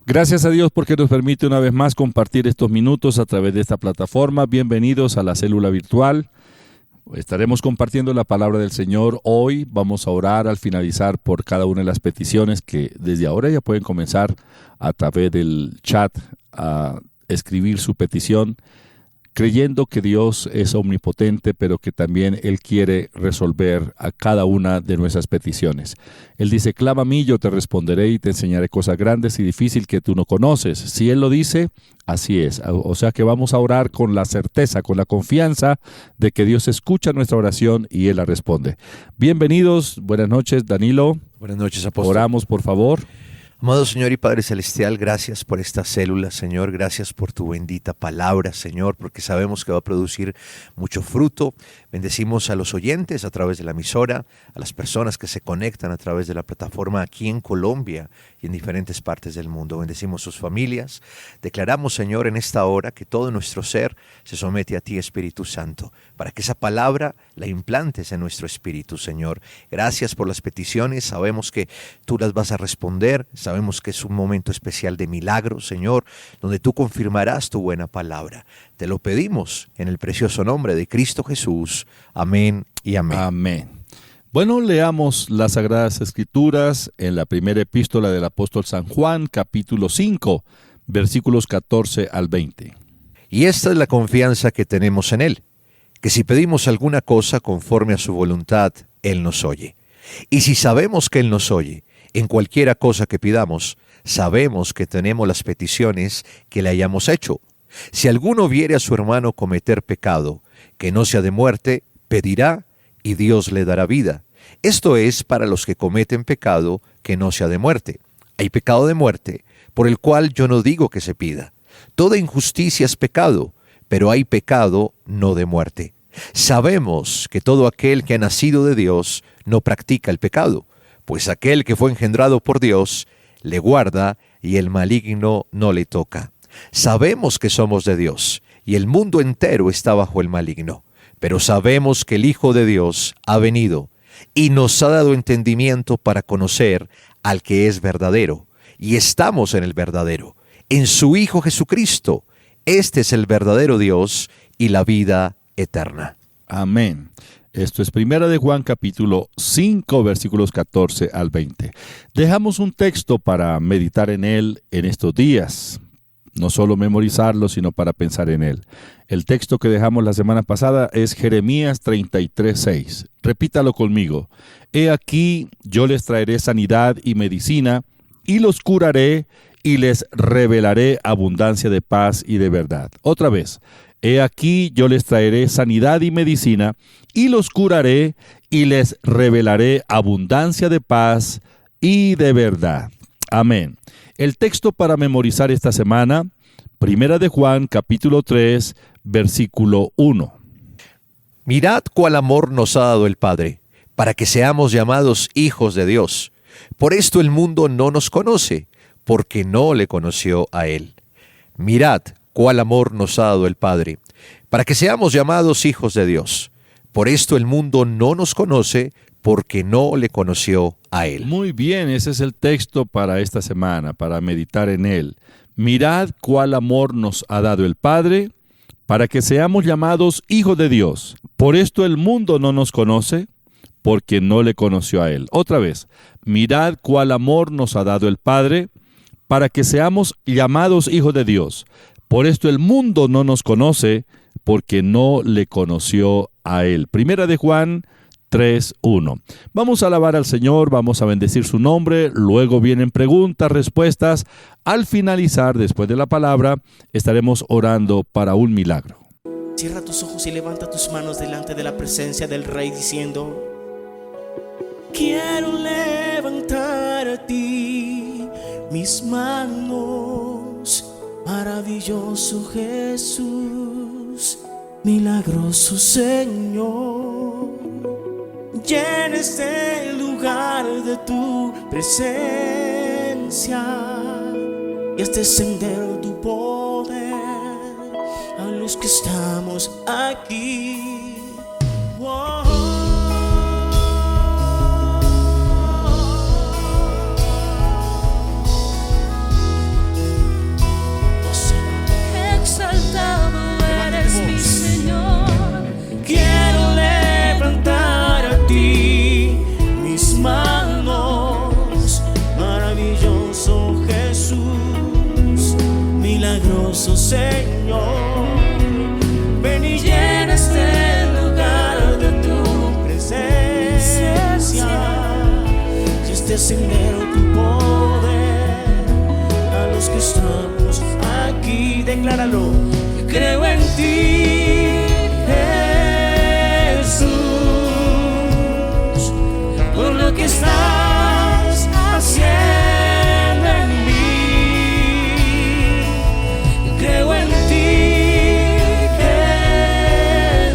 Gracias a Dios porque nos permite una vez más compartir estos minutos a través de esta plataforma. Bienvenidos a la célula virtual. Estaremos compartiendo la palabra del Señor. Hoy vamos a orar al finalizar por cada una de las peticiones que desde ahora ya pueden comenzar a través del chat a escribir su petición, creyendo que Dios es omnipotente, pero que también Él quiere resolver a cada una de nuestras peticiones. Él dice, clama a mí, yo te responderé y te enseñaré cosas grandes y difíciles que tú no conoces. Si Él lo dice, así es. O sea que vamos a orar con la certeza, con la confianza de que Dios escucha nuestra oración y Él la responde. Bienvenidos, buenas noches, Danilo. Buenas noches, apóstol. Oramos, por favor. Amado Señor y Padre Celestial, gracias por esta célula, Señor, gracias por tu bendita palabra, Señor, porque sabemos que va a producir mucho fruto. Bendecimos a los oyentes a través de la emisora, a las personas que se conectan a través de la plataforma aquí en Colombia y en diferentes partes del mundo. Bendecimos sus familias. Declaramos, Señor, en esta hora que todo nuestro ser se somete a ti, Espíritu Santo, para que esa palabra la implantes en nuestro espíritu, Señor. Gracias por las peticiones, sabemos que tú las vas a responder. Sabemos que es un momento especial de milagro, Señor, donde tú confirmarás tu buena palabra. Te lo pedimos en el precioso nombre de Cristo Jesús. Amén y amén. Amén. Bueno, leamos las Sagradas Escrituras en la primera epístola del apóstol San Juan, capítulo 5, versículos 14 al 20. Y esta es la confianza que tenemos en Él, que si pedimos alguna cosa conforme a su voluntad, Él nos oye. Y si sabemos que Él nos oye, en cualquiera cosa que pidamos, sabemos que tenemos las peticiones que le hayamos hecho. Si alguno viere a su hermano cometer pecado, que no sea de muerte, pedirá y Dios le dará vida. Esto es para los que cometen pecado que no sea de muerte. Hay pecado de muerte, por el cual yo no digo que se pida. Toda injusticia es pecado, pero hay pecado no de muerte. Sabemos que todo aquel que ha nacido de Dios no practica el pecado, pues aquel que fue engendrado por Dios le guarda y el maligno no le toca. Sabemos que somos de Dios y el mundo entero está bajo el maligno, pero sabemos que el Hijo de Dios ha venido y nos ha dado entendimiento para conocer al que es verdadero, y estamos en el verdadero, en su Hijo Jesucristo. Este es el verdadero Dios y la vida eterna. Amén. Esto es Primera de Juan, capítulo 5, versículos 14 al 20. Dejamos un texto para meditar en él en estos días. No solo memorizarlo, sino para pensar en él. El texto que dejamos la semana pasada es Jeremías 33:6. Repítalo conmigo. He aquí, yo les traeré sanidad y medicina, y los curaré, y les revelaré abundancia de paz y de verdad. Otra vez. He aquí, yo les traeré sanidad y medicina, y los curaré, y les revelaré abundancia de paz y de verdad. Amén. El texto para memorizar esta semana, Primera de Juan, capítulo 3, versículo 1. Mirad cuál amor nos ha dado el Padre, para que seamos llamados hijos de Dios. Por esto el mundo no nos conoce, porque no le conoció a Él. Mirad cuál amor nos ha dado el Padre, para que seamos llamados hijos de Dios. Por esto el mundo no nos conoce, porque no le conoció a Él. Muy bien, ese es el texto para esta semana, para meditar en él. Mirad cuál amor nos ha dado el Padre, para que seamos llamados hijos de Dios. Por esto el mundo no nos conoce, porque no le conoció a Él. Otra vez, mirad cuál amor nos ha dado el Padre, para que seamos llamados hijos de Dios. Por esto el mundo no nos conoce, porque no le conoció a Él. Primera de Juan 3:1. Vamos a alabar al Señor, vamos a bendecir su nombre, luego vienen preguntas, respuestas. Al finalizar, después de la palabra, estaremos orando para un milagro. Cierra tus ojos y levanta tus manos delante de la presencia del Rey diciendo: quiero levantar a ti mis manos, maravilloso Jesús, milagroso Señor. Llena este lugar de tu presencia y haz descender tu poder a los que estamos aquí. milagroso Señor. Ven y llena este lugar de tu presencia, y este sendero tu poder a los que estamos aquí. Decláralo. Yo creo en ti, Jesús, por lo que estás haciendo en mí. Yo creo en ti,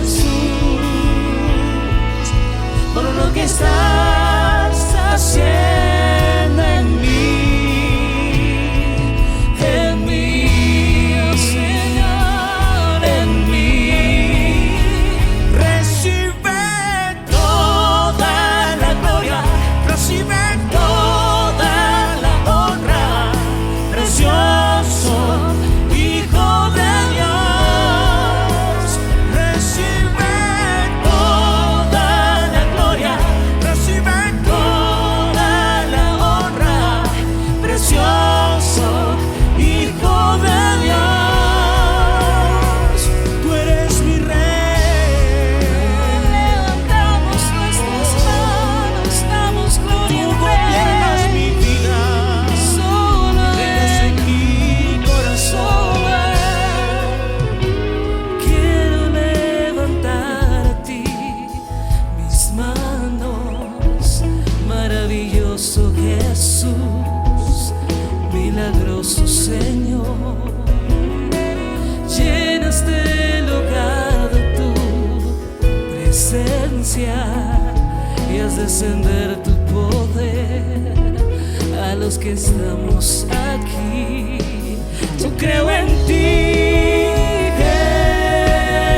Jesús, por lo que estás haciendo en mí. En mí, oh Señor, en mí. Recibe toda la gloria, recibe toda la honra, precioso Hijo de Dios. Recibe toda la gloria, recibe toda la honra, precioso Hijo de Dios. Tú eres mi Rey. Levantamos nuestras manos, damos gloria. Tú gobiernas mi vida. Solo eres en mi corazón. Quiero levantar a ti mis manos, maravilloso Jesús, milagroso Señor. Llena este lugar de tu presencia y haz descender tu poder a los que estamos aquí. Yo creo en ti,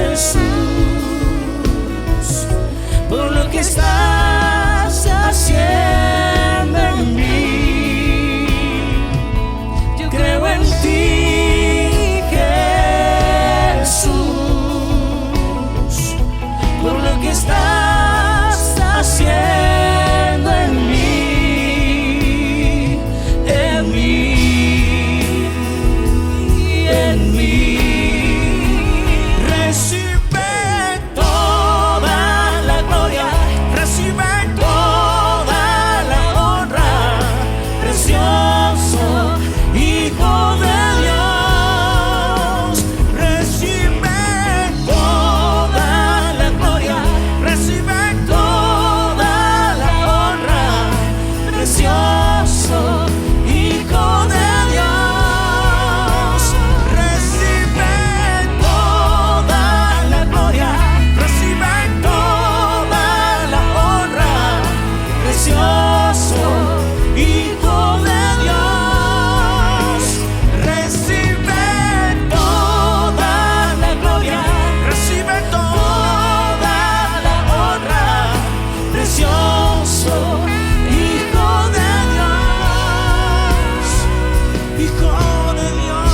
Jesús, por lo que estás haciendo en mí. Yo creo en ti, Jesús, por lo que estás haciendo en mí. En mí, en mí. Recibe toda la gloria, recibe toda la honra, precioso Hijo de Dios. Recibe toda la gloria, recibe toda la honra, precioso Hijo de Dios. Recibe toda la gloria, recibe toda la honra, precioso Hijo de Dios. Recibe toda la gloria, recibe toda la honra, precioso Hijo de Dios. Hijo de Dios,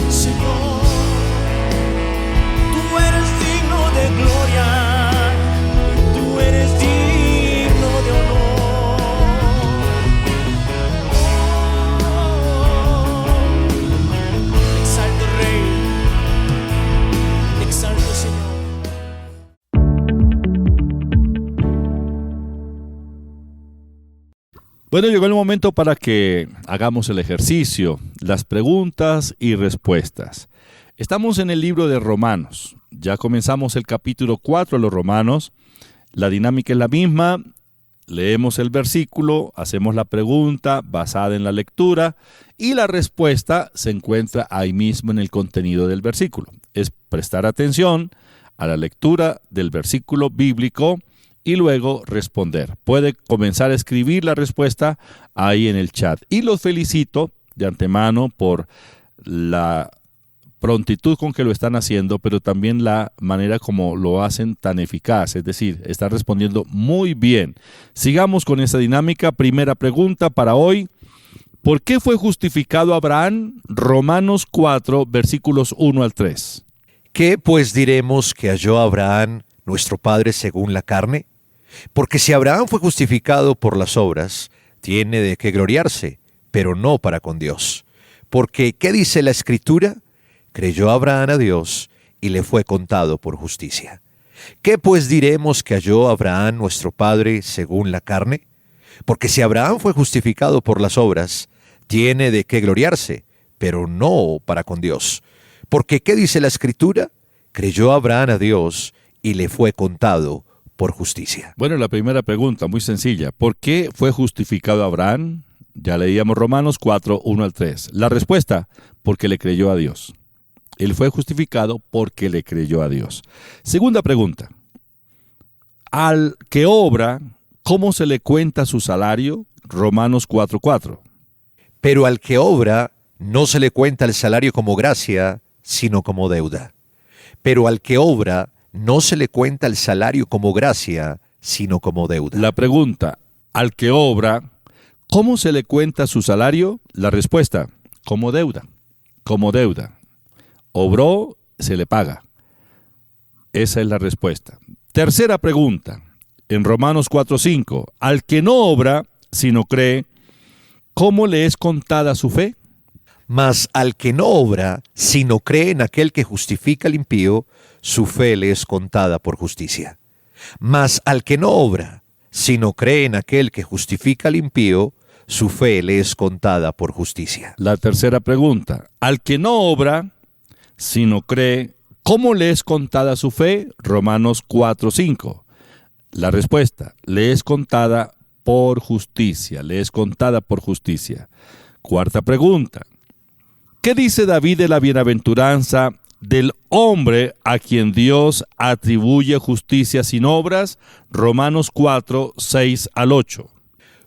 Señor, tú eres digno de gloria, tú eres digno de honor. Exalto, Rey, exalto, Señor. Bueno, llegó el momento para que hagamos el ejercicio, las preguntas y respuestas. Estamos en el libro de Romanos. Ya comenzamos el capítulo 4 de los Romanos. La dinámica es la misma. Leemos el versículo, hacemos la pregunta basada en la lectura y la respuesta se encuentra ahí mismo en el contenido del versículo. Es prestar atención a la lectura del versículo bíblico y luego responder. Puede comenzar a escribir la respuesta ahí en el chat. Y los felicito de antemano por la prontitud con que lo están haciendo, pero también la manera como lo hacen tan eficaz, es decir, están respondiendo muy bien. Sigamos con esa dinámica. Primera pregunta para hoy: ¿por qué fue justificado Abraham? Romanos 4, versículos 1 al 3. ¿Qué pues diremos que halló Abraham, nuestro padre según la carne? Porque si Abraham fue justificado por las obras, tiene de qué gloriarse, pero no para con Dios. Porque, ¿qué dice la Escritura? Creyó Abraham a Dios y le fue contado por justicia. ¿Qué pues diremos que halló Abraham nuestro padre según la carne? Porque si Abraham fue justificado por las obras, tiene de qué gloriarse, pero no para con Dios. Porque, ¿qué dice la Escritura? Creyó Abraham a Dios y le fue contado por justicia. Bueno, la primera pregunta, muy sencilla. ¿Por qué fue justificado Abraham? Ya leíamos Romanos 4, 1 al 3. La respuesta, porque le creyó a Dios. Él fue justificado porque le creyó a Dios. Segunda pregunta. Al que obra, ¿cómo se le cuenta su salario? Romanos 4, 4. Pero al que obra, no se le cuenta el salario como gracia, sino como deuda. Pero al que obra, no se le cuenta el salario como gracia, sino como deuda. La pregunta, al que obra, ¿cómo se le cuenta su salario? La respuesta, como deuda. Como deuda. Obró, se le paga. Esa es la respuesta. Tercera pregunta, en Romanos 4:5. Al que no obra, sino cree, ¿cómo le es contada su fe? Mas al que no obra, sino cree en aquel que justifica al impío, su fe le es contada por justicia. Mas al que no obra, sino cree en aquel que justifica al impío, su fe le es contada por justicia. La tercera pregunta, al que no obra, sino cree, ¿cómo le es contada su fe? Romanos 4:5. La respuesta, le es contada por justicia, le es contada por justicia. Cuarta pregunta, ¿qué dice David de la bienaventuranza del hombre a quien Dios atribuye justicia sin obras? Romanos 4, 6 al 8.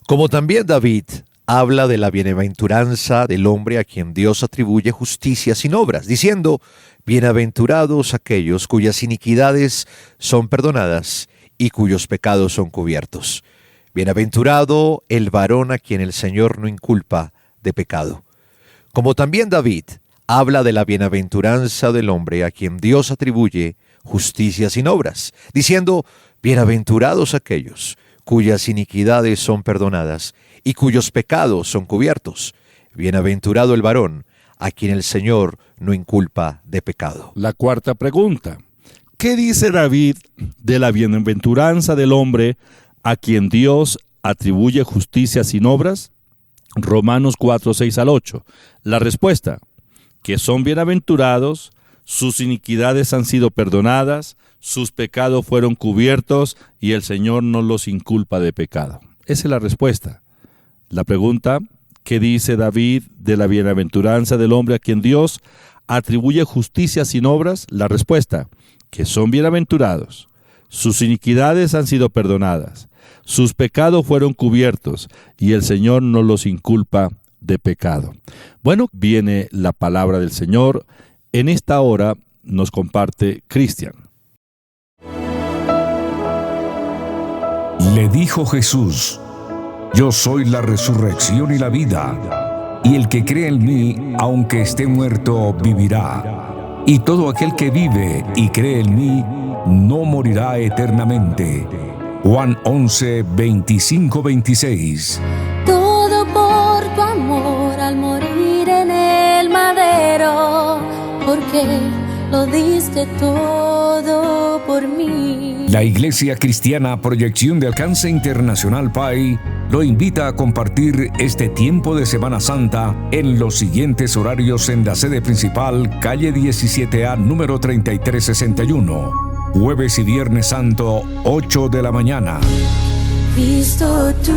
Como también David habla de la bienaventuranza del hombre a quien Dios atribuye justicia sin obras, diciendo, bienaventurados aquellos cuyas iniquidades son perdonadas y cuyos pecados son cubiertos. Bienaventurado el varón a quien el Señor no inculpa de pecado. Como también David habla de la bienaventuranza del hombre a quien Dios atribuye justicia sin obras, diciendo, bienaventurados aquellos cuyas iniquidades son perdonadas y cuyos pecados son cubiertos. Bienaventurado el varón a quien el Señor no inculpa de pecado. La cuarta pregunta, ¿qué dice David de la bienaventuranza del hombre a quien Dios atribuye justicia sin obras? Romanos 4, 6 al 8. La respuesta, que son bienaventurados, sus iniquidades han sido perdonadas, sus pecados fueron cubiertos y el Señor no los inculpa de pecado. Esa es la respuesta. La pregunta, ¿qué dice David de la bienaventuranza del hombre a quien Dios atribuye justicia sin obras? La respuesta, que son bienaventurados, sus iniquidades han sido perdonadas, sus pecados fueron cubiertos y el Señor no los inculpa de pecado. Bueno, viene la palabra del Señor. En esta hora nos comparte Cristian. Le dijo Jesús, yo soy la resurrección y la vida, y el que cree en mí, aunque esté muerto, vivirá. Y todo aquel que vive y cree en mí, no morirá eternamente. Juan 11, 25, 26. Todo por tu amor al morir en el madero, porque lo diste todo por mí. La Iglesia Cristiana Proyección de Alcance Internacional PAI lo invita a compartir este tiempo de Semana Santa en los siguientes horarios en la sede principal, calle 17A, número 3361. Jueves y Viernes Santo, 8 de la mañana. Cristo, tú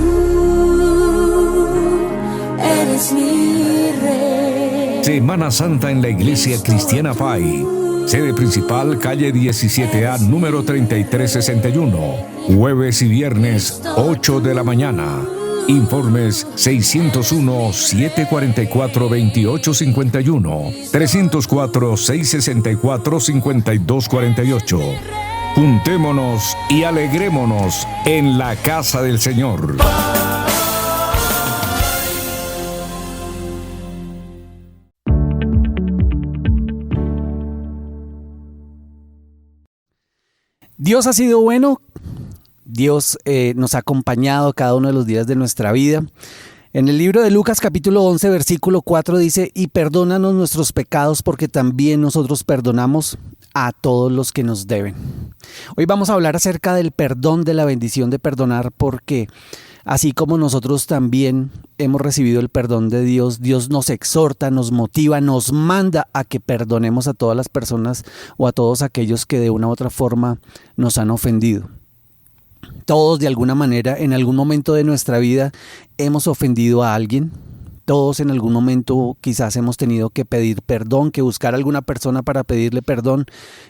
eres mi Rey. Semana Santa en la Iglesia Cristiana PAI. Sede principal, calle 17A, número 3361. Jueves y Viernes, 8 de la mañana. Informes 601-744-2851, 304-664-5248. Juntémonos y alegrémonos en la casa del Señor. Dios ha sido bueno. Dios nos ha acompañado cada uno de los días de nuestra vida. En el libro de Lucas capítulo 11 versículo 4 dice: y perdónanos nuestros pecados porque también nosotros perdonamos a todos los que nos deben. Hoy vamos a hablar acerca del perdón, de la bendición de perdonar, porque así como nosotros también hemos recibido el perdón de Dios, Dios nos exhorta, nos motiva, nos manda a que perdonemos a todas las personas o a todos aquellos que de una u otra forma nos han ofendido. Todos de alguna manera, en algún momento de nuestra vida, hemos ofendido a alguien. Todos en algún momento quizás hemos tenido que pedir perdón, que buscar a alguna persona para pedirle perdón,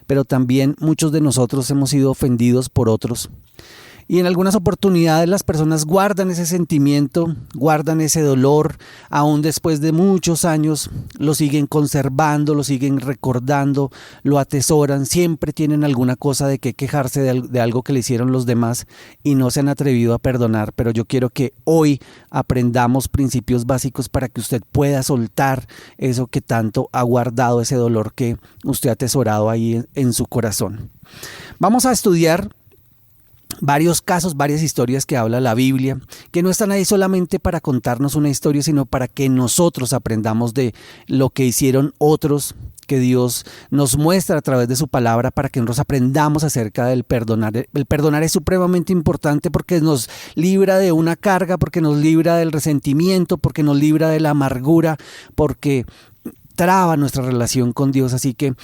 pero también muchos de nosotros hemos sido ofendidos por otros. Y en algunas oportunidades las personas guardan ese sentimiento, guardan ese dolor, aún después de muchos años lo siguen conservando, lo siguen recordando, lo atesoran, siempre tienen alguna cosa de qué quejarse de algo que le hicieron los demás y no se han atrevido a perdonar. Pero yo quiero que hoy aprendamos principios básicos para que usted pueda soltar eso que tanto ha guardado, ese dolor que usted ha atesorado ahí en su corazón. Vamos a estudiar varios casos, varias historias que habla la Biblia, que no están ahí solamente para contarnos una historia, sino para que nosotros aprendamos de lo que hicieron otros, que Dios nos muestra a través de su palabra, para que nosotros aprendamos acerca del perdonar. El perdonar es supremamente importante porque nos libra de una carga, porque nos libra del resentimiento, porque nos libra de la amargura, porque traba nuestra relación con Dios. Así que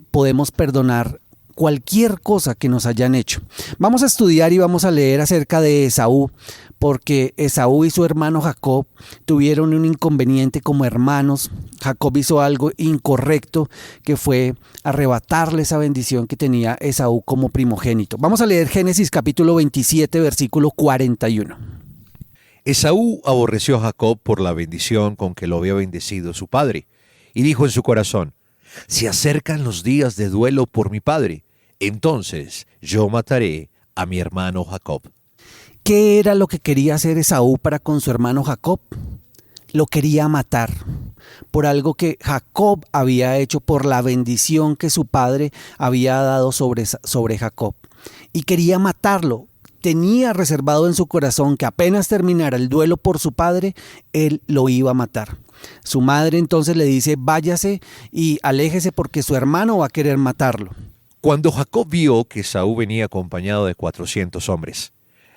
podemos perdonar cualquier cosa que nos hayan hecho. Vamos a estudiar y vamos a leer acerca de Esaú, porque Esaú y su hermano Jacob tuvieron un inconveniente como hermanos. Jacob hizo algo incorrecto, que fue arrebatarle esa bendición que tenía Esaú como primogénito. Vamos a leer Génesis capítulo 27, versículo 41. Esaú aborreció a Jacob por la bendición con que lo había bendecido su padre, y dijo en su corazón: se acercan los días de duelo por mi padre, entonces yo mataré a mi hermano Jacob. ¿Qué era lo que quería hacer Esaú para con su hermano Jacob? Lo quería matar por algo que Jacob había hecho, por la bendición que su padre había dado sobre Jacob. Y quería matarlo. Tenía reservado en su corazón que apenas terminara el duelo por su padre, él lo iba a matar. Su madre entonces le dice: váyase y aléjese porque su hermano va a querer matarlo. Cuando Jacob vio que Esaú venía acompañado de 400 hombres,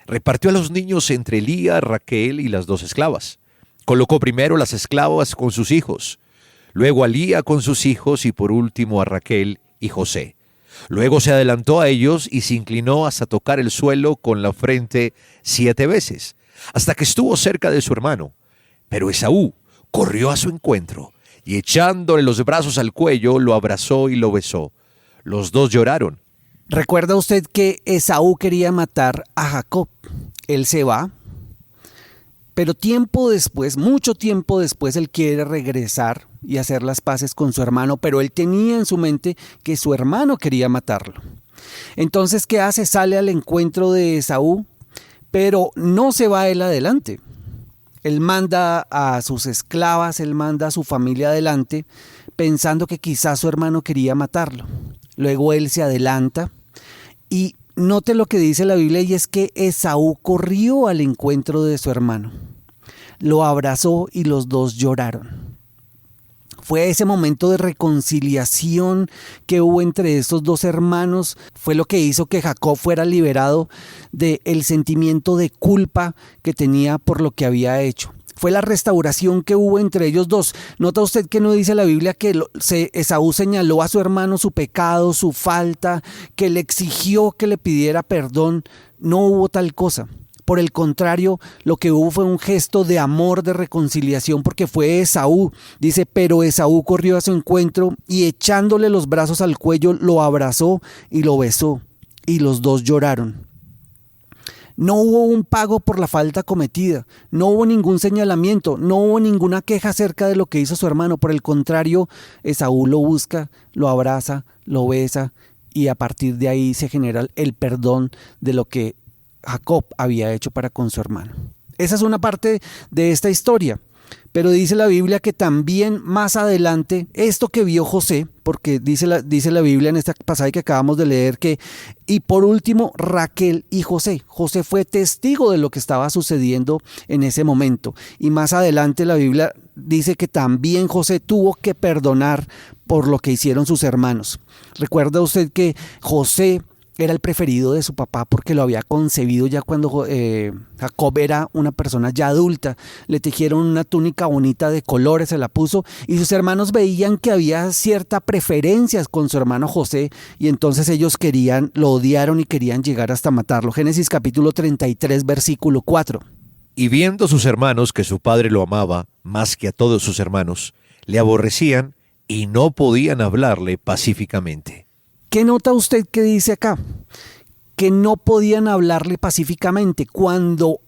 repartió a los niños entre Lía, Raquel y las 2 esclavas. Colocó primero las esclavas con sus hijos, luego a Lía con sus hijos y por último a Raquel y José. Luego se adelantó a ellos y se inclinó hasta tocar el suelo con la frente 7 veces, hasta que estuvo cerca de su hermano. Pero Esaú corrió a su encuentro y echándole los brazos al cuello lo abrazó y lo besó. Los dos lloraron. ¿Recuerda usted que Esaú quería matar a Jacob? Él se va, pero mucho tiempo después, él quiere regresar y hacer las paces con su hermano, pero él tenía en su mente que su hermano quería matarlo. Entonces, ¿qué hace? Sale al encuentro de Esaú, pero no se va él adelante. Él manda a sus esclavas, él manda a su familia adelante, pensando que quizás su hermano quería matarlo. Luego él se adelanta y note lo que dice la Biblia, y es que Esaú corrió al encuentro de su hermano. Lo abrazó y los dos lloraron. Fue ese momento de reconciliación que hubo entre estos dos hermanos, fue lo que hizo que Jacob fuera liberado del sentimiento de culpa que tenía por lo que había hecho. Fue la restauración que hubo entre ellos dos. Nota usted que no dice la Biblia que Esaú señaló a su hermano su pecado, su falta, que le exigió que le pidiera perdón. No hubo tal cosa. Por el contrario, lo que hubo fue un gesto de amor, de reconciliación, porque fue Esaú. Dice: pero Esaú corrió a su encuentro y echándole los brazos al cuello lo abrazó y lo besó, y los dos lloraron. No hubo un pago por la falta cometida, no hubo ningún señalamiento, no hubo ninguna queja acerca de lo que hizo su hermano. Por el contrario, Esaú lo busca, lo abraza, lo besa, y a partir de ahí se genera el perdón de lo que Jacob había hecho para con su hermano. Esa es una parte de esta historia. Pero dice la Biblia que también más adelante, esto que vio José, porque dice la Biblia en este pasaje que acabamos de leer que, y por último, Raquel y José. José fue testigo de lo que estaba sucediendo en ese momento. Y más adelante la Biblia dice que también José tuvo que perdonar por lo que hicieron sus hermanos. ¿Recuerda usted que José era el preferido de su papá porque lo había concebido ya cuando Jacob era una persona ya adulta? Le tejieron una túnica bonita de colores, se la puso, y sus hermanos veían que había cierta preferencia con su hermano José, y entonces ellos lo odiaron y querían llegar hasta matarlo. Génesis capítulo 33, versículo 4. Y viendo sus hermanos que su padre lo amaba más que a todos sus hermanos, le aborrecían y no podían hablarle pacíficamente. ¿Qué nota usted que dice acá? Que no podían hablarle pacíficamente. Cuando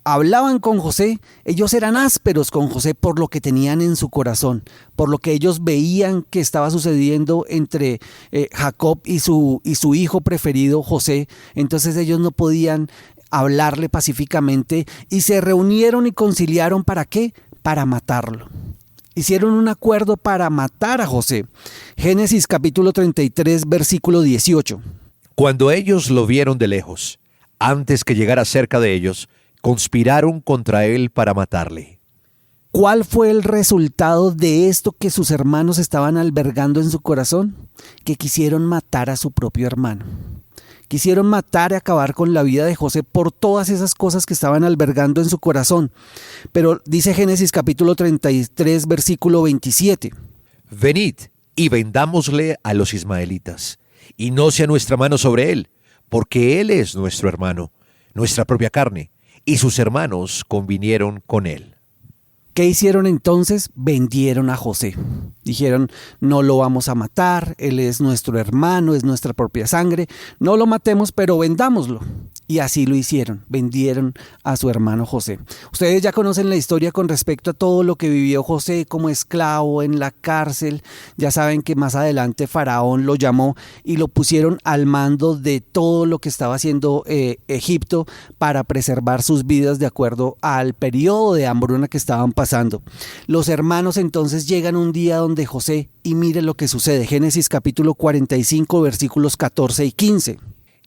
hablaban con José, ellos eran ásperos con José por lo que tenían en su corazón, por lo que ellos veían que estaba sucediendo entre Jacob y su hijo preferido, José. Entonces ellos no podían hablarle pacíficamente y se reunieron y conciliaron. ¿Para qué? Para matarlo. Hicieron un acuerdo para matar a José. Génesis capítulo 33, versículo 18. Cuando ellos lo vieron de lejos, antes que llegara cerca de ellos, conspiraron contra él para matarle. ¿Cuál fue el resultado de esto que sus hermanos estaban albergando en su corazón? Que quisieron matar a su propio hermano. Quisieron matar y acabar con la vida de José por todas esas cosas que estaban albergando en su corazón. Pero dice Génesis capítulo 33, versículo 27. Venid y vendámosle a los ismaelitas, y no sea nuestra mano sobre él, porque él es nuestro hermano, nuestra propia carne, y sus hermanos convinieron con él. ¿Qué hicieron entonces? Vendieron a José. Dijeron, no lo vamos a matar, él es nuestro hermano, es nuestra propia sangre, no lo matemos, pero vendámoslo. Y así lo hicieron, vendieron a su hermano José. Ustedes ya conocen la historia con respecto a todo lo que vivió José como esclavo en la cárcel. Ya saben que más adelante Faraón lo llamó y lo pusieron al mando de todo lo que estaba haciendo Egipto para preservar sus vidas de acuerdo al periodo de hambruna que estaban pasando. Los hermanos entonces llegan un día donde José y mire lo que sucede. Génesis capítulo 45, versículos 14 y 15.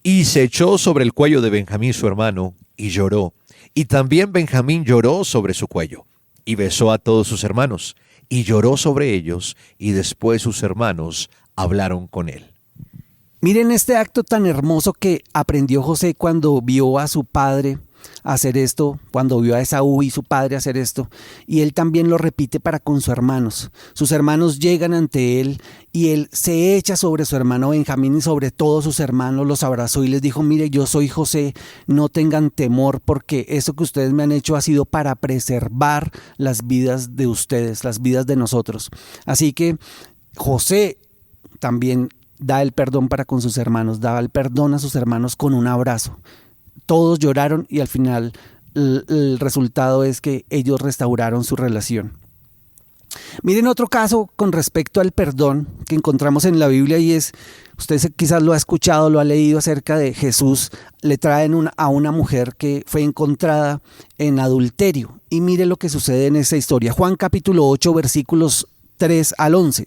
Y se echó sobre el cuello de Benjamín su hermano, y lloró. Y también Benjamín lloró sobre su cuello, y besó a todos sus hermanos, y lloró sobre ellos, y después sus hermanos hablaron con él. Miren este acto tan hermoso que aprendió José cuando vio a su padre hacer esto, cuando vio a Esaú y su padre hacer esto, y él también lo repite para con sus hermanos. Sus hermanos llegan ante él y él se echa sobre su hermano Benjamín y sobre todos sus hermanos, los abrazó y les dijo, mire, yo soy José, no tengan temor porque eso que ustedes me han hecho ha sido para preservar las vidas de ustedes, las vidas de nosotros. Así que José también da el perdón para con sus hermanos, daba el perdón a sus hermanos con un abrazo. Todos lloraron y al final el resultado es que ellos restauraron su relación. Miren otro caso con respecto al perdón que encontramos en la Biblia y es, usted quizás lo ha escuchado, lo ha leído acerca de Jesús, le traen a una mujer que fue encontrada en adulterio y mire lo que sucede en esa historia. Juan capítulo 8 versículos 3 al 11.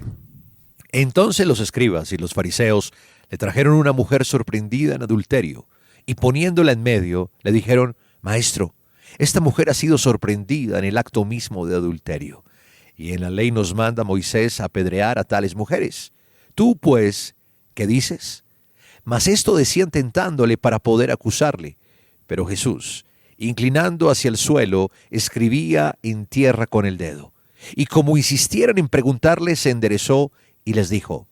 Entonces los escribas y los fariseos le trajeron una mujer sorprendida en adulterio, y poniéndola en medio, le dijeron, Maestro, esta mujer ha sido sorprendida en el acto mismo de adulterio, y en la ley nos manda Moisés apedrear a tales mujeres. Tú, pues, ¿qué dices? Mas esto decían tentándole para poder acusarle. Pero Jesús, inclinando hacia el suelo, escribía en tierra con el dedo. Y como insistieran en preguntarle, se enderezó y les dijo,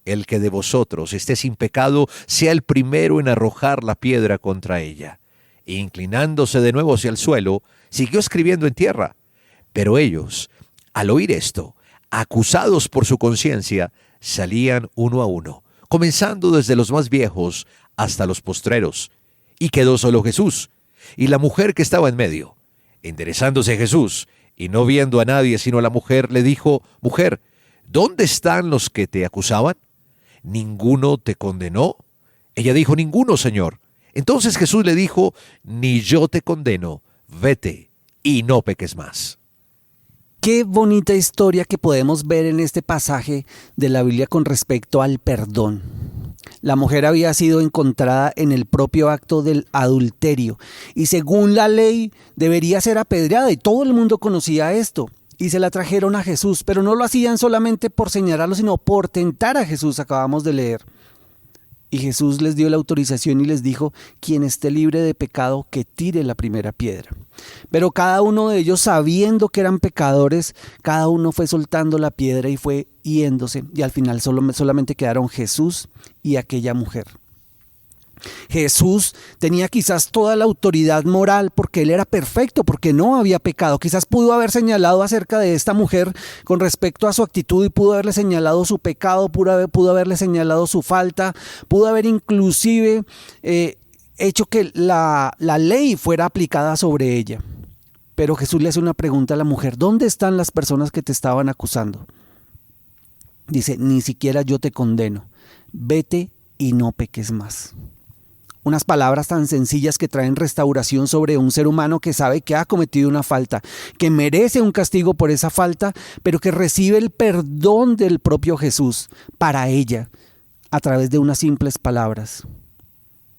el que de vosotros esté sin pecado, sea el primero en arrojar la piedra contra ella. E inclinándose de nuevo hacia el suelo, siguió escribiendo en tierra. Pero ellos, al oír esto, acusados por su conciencia, salían uno a uno, comenzando desde los más viejos hasta los postreros. Y quedó solo Jesús, y la mujer que estaba en medio. Enderezándose Jesús, y no viendo a nadie sino a la mujer, le dijo, Mujer, ¿dónde están los que te acusaban? ¿Ninguno te condenó? Ella dijo, ninguno, Señor. Entonces Jesús le dijo, ni yo te condeno, vete y no peques más. Qué bonita historia que podemos ver en este pasaje de la Biblia con respecto al perdón. La mujer había sido encontrada en el propio acto del adulterio y según la ley debería ser apedreada y todo el mundo conocía esto. Y se la trajeron a Jesús, pero no lo hacían solamente por señalarlo, sino por tentar a Jesús, acabamos de leer. Y Jesús les dio la autorización y les dijo: quien esté libre de pecado, que tire la primera piedra. Pero cada uno de ellos, sabiendo que eran pecadores, cada uno fue soltando la piedra y fue yéndose. Y al final solamente quedaron Jesús y aquella mujer. Jesús tenía quizás toda la autoridad moral porque él era perfecto, porque no había pecado. Quizás pudo haber señalado acerca de esta mujer con respecto a su actitud y pudo haberle señalado su pecado, pudo haberle señalado su falta, pudo haber inclusive hecho que la ley fuera aplicada sobre ella. Pero Jesús le hace una pregunta a la mujer: ¿dónde están las personas que te estaban acusando? Dice: ni siquiera yo te condeno, vete y no peques más. Unas palabras tan sencillas que traen restauración sobre un ser humano que sabe que ha cometido una falta, que merece un castigo por esa falta, pero que recibe el perdón del propio Jesús para ella a través de unas simples palabras.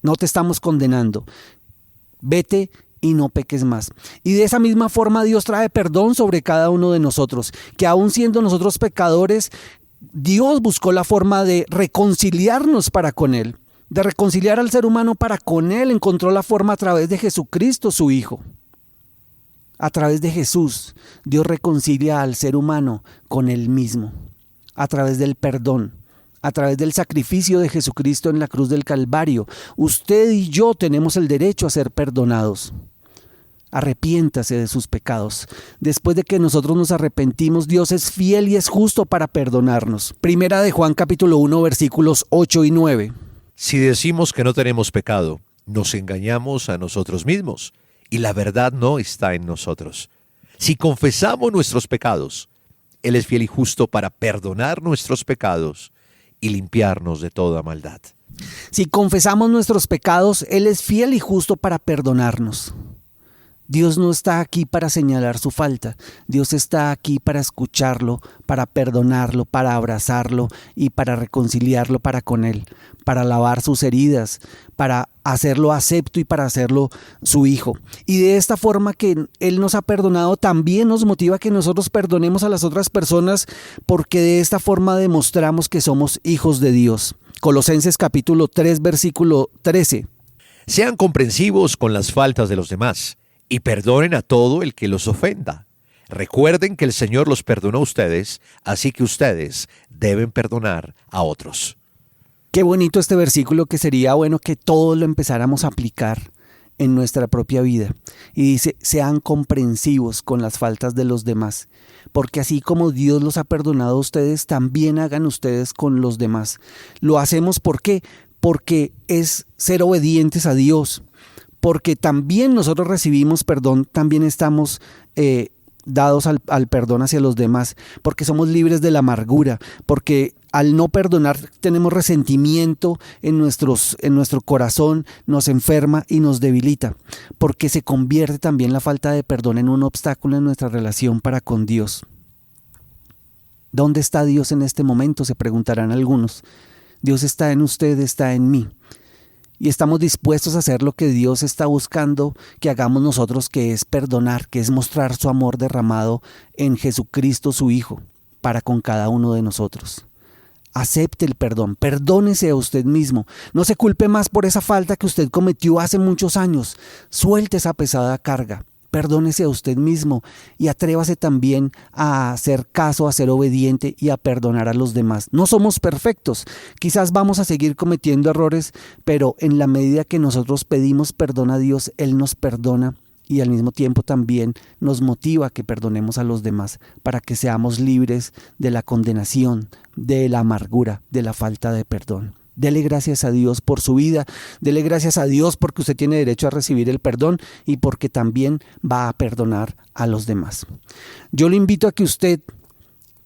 No te estamos condenando, vete y no peques más. Y de esa misma forma Dios trae perdón sobre cada uno de nosotros, que aun siendo nosotros pecadores, Dios buscó la forma de reconciliarnos para con Él. De reconciliar al ser humano para con Él, encontró la forma a través de Jesucristo, su Hijo. A través de Jesús, Dios reconcilia al ser humano con Él mismo, a través del perdón, a través del sacrificio de Jesucristo en la cruz del Calvario. Usted y yo tenemos el derecho a ser perdonados. Arrepiéntase de sus pecados. Después de que nosotros nos arrepentimos, Dios es fiel y es justo para perdonarnos. Primera de Juan capítulo 1, versículos 8 y 9. Si decimos que no tenemos pecado, nos engañamos a nosotros mismos y la verdad no está en nosotros. Si confesamos nuestros pecados, Él es fiel y justo para perdonar nuestros pecados y limpiarnos de toda maldad. Si confesamos nuestros pecados, Él es fiel y justo para perdonarnos. Dios no está aquí para señalar su falta. Dios está aquí para escucharlo, para perdonarlo, para abrazarlo y para reconciliarlo para con Él, para lavar sus heridas, para hacerlo acepto y para hacerlo su hijo. Y de esta forma que Él nos ha perdonado, también nos motiva a que nosotros perdonemos a las otras personas, porque de esta forma demostramos que somos hijos de Dios. Colosenses capítulo 3, versículo 13. Sean comprensivos con las faltas de los demás y perdonen a todo el que los ofenda. Recuerden que el Señor los perdonó a ustedes, así que ustedes deben perdonar a otros. Qué bonito este versículo, que sería bueno que todos lo empezáramos a aplicar en nuestra propia vida. Y dice: sean comprensivos con las faltas de los demás, porque así como Dios los ha perdonado a ustedes, también hagan ustedes con los demás. Lo hacemos ¿por qué? Porque es ser obedientes a Dios. Porque también nosotros recibimos perdón, también estamos dados al perdón hacia los demás, porque somos libres de la amargura, porque al no perdonar tenemos resentimiento en nuestro corazón, nos enferma y nos debilita, porque se convierte también la falta de perdón en un obstáculo en nuestra relación para con Dios. ¿Dónde está Dios en este momento?, se preguntarán algunos. Dios está en usted, está en mí. Y estamos dispuestos a hacer lo que Dios está buscando que hagamos nosotros, que es perdonar, que es mostrar su amor derramado en Jesucristo, su Hijo, para con cada uno de nosotros. Acepte el perdón, perdónese a usted mismo. No se culpe más por esa falta que usted cometió hace muchos años. Suelte esa pesada carga. Perdónese a usted mismo y atrévase también a hacer caso, a ser obediente y a perdonar a los demás. No somos perfectos, quizás vamos a seguir cometiendo errores, pero en la medida que nosotros pedimos perdón a Dios, Él nos perdona y al mismo tiempo también nos motiva a que perdonemos a los demás para que seamos libres de la condenación, de la amargura, de la falta de perdón. Dele gracias a Dios por su vida, dele gracias a Dios porque usted tiene derecho a recibir el perdón y porque también va a perdonar a los demás. Yo le invito a que usted,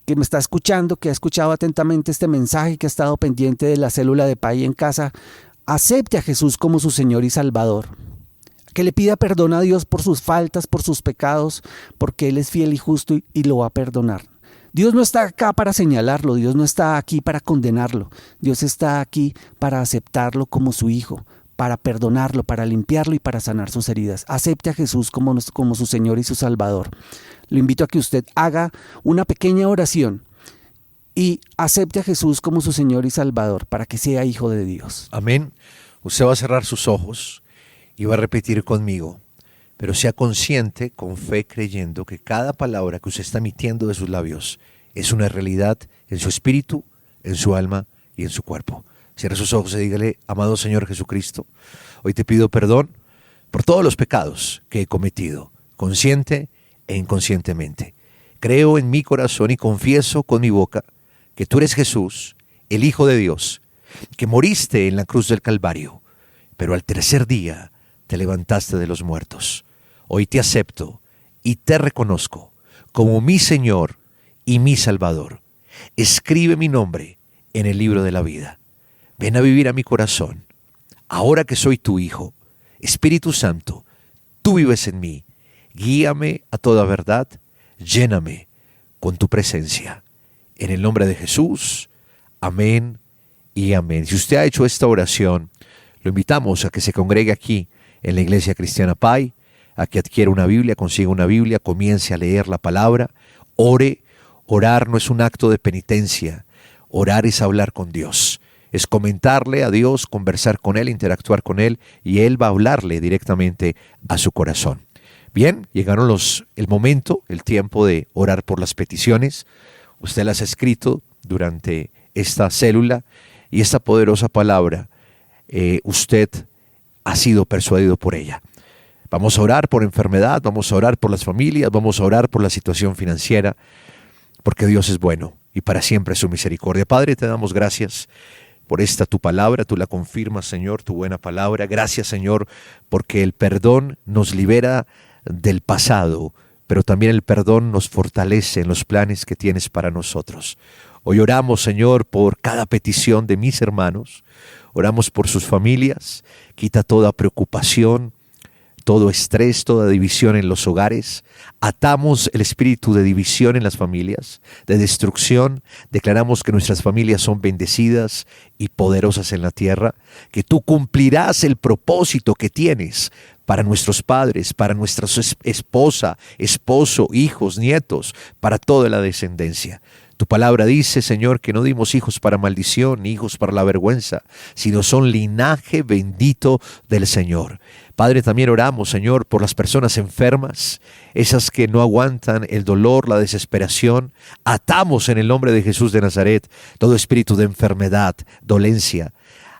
que me está escuchando, que ha escuchado atentamente este mensaje, que ha estado pendiente de la célula de Paz y en Casa, acepte a Jesús como su Señor y Salvador. que le pida perdón a Dios por sus faltas, por sus pecados, porque Él es fiel y justo y lo va a perdonar. Dios no está acá para señalarlo, Dios no está aquí para condenarlo, Dios está aquí para aceptarlo como su hijo, para perdonarlo, para limpiarlo y para sanar sus heridas. Acepte a Jesús como su Señor y su Salvador. Lo invito a que usted haga una pequeña oración y acepte a Jesús como su Señor y Salvador para que sea hijo de Dios. Amén. Usted va a cerrar sus ojos y va a repetir conmigo, pero sea consciente, con fe, creyendo que cada palabra que usted está emitiendo de sus labios es una realidad en su espíritu, en su alma y en su cuerpo. Cierre sus ojos y dígale: amado Señor Jesucristo, hoy te pido perdón por todos los pecados que he cometido, consciente e inconscientemente. Creo en mi corazón y confieso con mi boca que tú eres Jesús, el Hijo de Dios, que moriste en la cruz del Calvario, pero al tercer día te levantaste de los muertos. Hoy te acepto y te reconozco como mi Señor y mi Salvador. Escribe mi nombre en el libro de la vida. Ven a vivir a mi corazón. Ahora que soy tu Hijo, Espíritu Santo, tú vives en mí. Guíame a toda verdad, lléname con tu presencia. En el nombre de Jesús, amén y amén. Si usted ha hecho esta oración, lo invitamos a que se congregue aquí en la Iglesia Cristiana Pai, a que adquiera una Biblia, consiga una Biblia, comience a leer la palabra, ore. Orar no es un acto de penitencia, orar es hablar con Dios. Es comentarle a Dios, conversar con Él, interactuar con Él, y Él va a hablarle directamente a su corazón. Bien, llegaron el momento, el tiempo de orar por las peticiones. Usted las ha escrito durante esta célula y esta poderosa palabra, usted ha sido persuadido por ella. Vamos a orar por enfermedad, vamos a orar por las familias, vamos a orar por la situación financiera, porque Dios es bueno y para siempre es su misericordia. Padre, te damos gracias por esta tu palabra, tú la confirmas, Señor, tu buena palabra. Gracias, Señor, porque el perdón nos libera del pasado, pero también el perdón nos fortalece en los planes que tienes para nosotros. Hoy oramos, Señor, por cada petición de mis hermanos, oramos por sus familias, quita toda preocupación, todo estrés, toda división en los hogares. Atamos el espíritu de división en las familias, de destrucción. Declaramos que nuestras familias son bendecidas y poderosas en la tierra, que tú cumplirás el propósito que tienes para nuestros padres, para nuestra esposa, esposo, hijos, nietos, para toda la descendencia. Tu palabra dice, Señor, que no dimos hijos para maldición, ni hijos para la vergüenza, sino son linaje bendito del Señor. Padre, también oramos, Señor, por las personas enfermas, esas que no aguantan el dolor, la desesperación. Atamos en el nombre de Jesús de Nazaret todo espíritu de enfermedad, dolencia.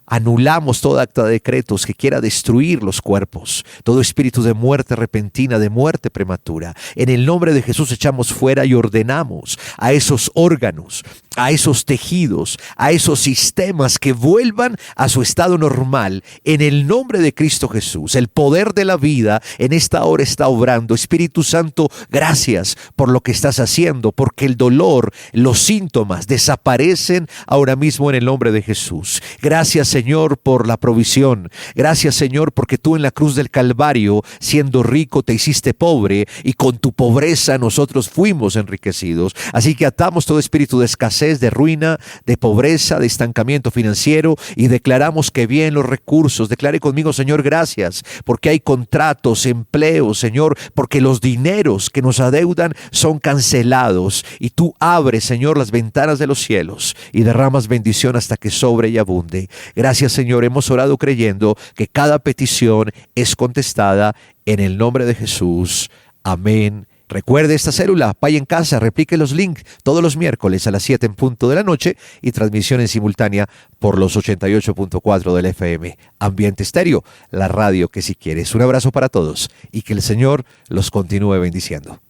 Anulamos todo acta de decretos que quiera destruir los cuerpos, todo espíritu de muerte repentina, de muerte prematura. En el nombre de Jesús echamos fuera y ordenamos a esos órganos, a esos tejidos, a esos sistemas que vuelvan a su estado normal. En el nombre de Cristo Jesús, el poder de la vida en esta hora está obrando. Espíritu Santo, gracias por lo que estás haciendo, porque el dolor, los síntomas desaparecen ahora mismo en el nombre de Jesús. Gracias, Señor, por la provisión. Gracias, Señor, porque tú en la cruz del Calvario, siendo rico, te hiciste pobre y con tu pobreza nosotros fuimos enriquecidos. Así que atamos todo espíritu de escasez, de ruina, de pobreza, de estancamiento financiero y declaramos que vienen los recursos. Declare conmigo, Señor, gracias, porque hay contratos, empleos, Señor, porque los dineros que nos adeudan son cancelados y tú abres, Señor, las ventanas de los cielos y derramas bendición hasta que sobre y abunde. Gracias, Señor, hemos orado creyendo que cada petición es contestada en el nombre de Jesús. Amén. Recuerde esta célula, Pai en Casa, replique los links todos los miércoles a las 7 en punto de la noche y transmisión en simultánea por los 88.4 del FM. Ambiente Estéreo, la radio que si quieres. Un abrazo para todos y que el Señor los continúe bendiciendo.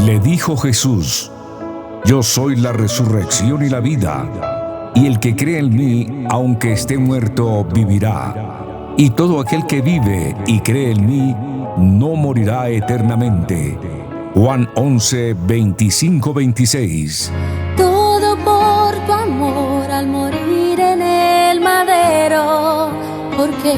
Le dijo Jesús: yo soy la resurrección y la vida, y el que cree en mí, aunque esté muerto, vivirá. Y todo aquel que vive y cree en mí, no morirá eternamente. Juan 11, 25, 26. Todo por tu amor al morir en el madero. quiero, porque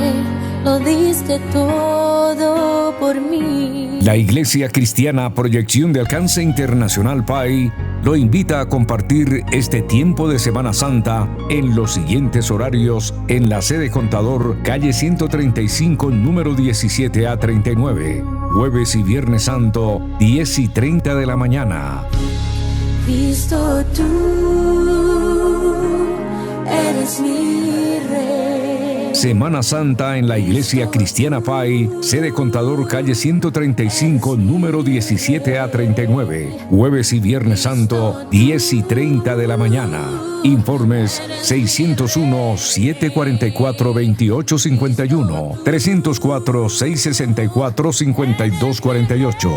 lo diste todo por mí. La Iglesia Cristiana Proyección de Alcance Internacional PAI lo invita a compartir este tiempo de Semana Santa en los siguientes horarios en la sede Contador, calle 135, número 17A39, jueves y viernes santo, 10:30 de la mañana. Cristo, tú eres mi Rey. Semana Santa en la Iglesia Cristiana PAI, sede Contador, calle 135, número 17A39, jueves y viernes santo, 10:30 de la mañana. Informes 601-744-2851, 304-664-5248.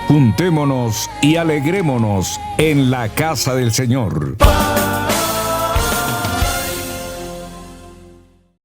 Juntémonos y alegrémonos en la casa del Señor.